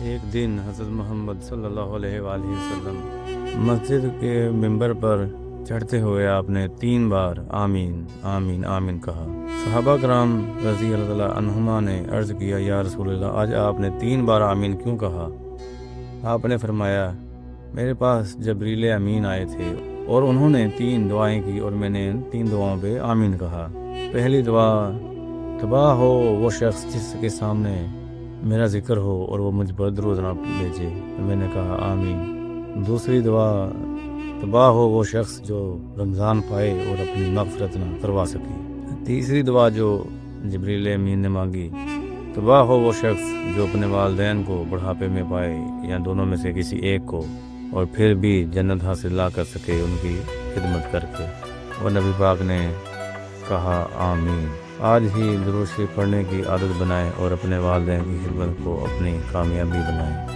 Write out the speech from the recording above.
ایک دن حضرت محمد صلی اللہ علیہ وآلہ وسلم مسجد کے ممبر پر چڑھتے ہوئے آپ نے 3 بار آمین آمین آمین کہا۔ صحابہ کرام رضی اللہ عنہما نے عرض کیا، یا رسول اللہ، آج آپ نے 3 بار آمین کیوں کہا؟ آپ نے فرمایا، میرے پاس جبریل امین آئے تھے اور انہوں نے 3 دعائیں کی اور میں نے ان 3 دعاؤں پہ آمین کہا۔ پہلی دعا، تباہ ہو وہ شخص جس کے سامنے میرا ذکر ہو اور وہ مجھ پر درود نہ بھیجے، میں نے کہا آمین۔ دوسری دعا، تباہ ہو وہ شخص جو رمضان پائے اور اپنی مغفرت نہ کروا سکے۔ تیسری دعا جو جبریل امین نے مانگی، تباہ ہو وہ شخص جو اپنے والدین کو بڑھاپے میں پائے یا دونوں میں سے کسی ایک کو اور پھر بھی جنت حاصل نہ کر سکے ان کی خدمت کر کے۔ اور نبی پاک نے کہا آمین۔ آج ہی درود شریف پڑھنے کی عادت بنائیں اور اپنے والدین کی خدمت کو اپنی کامیابی بنائیں۔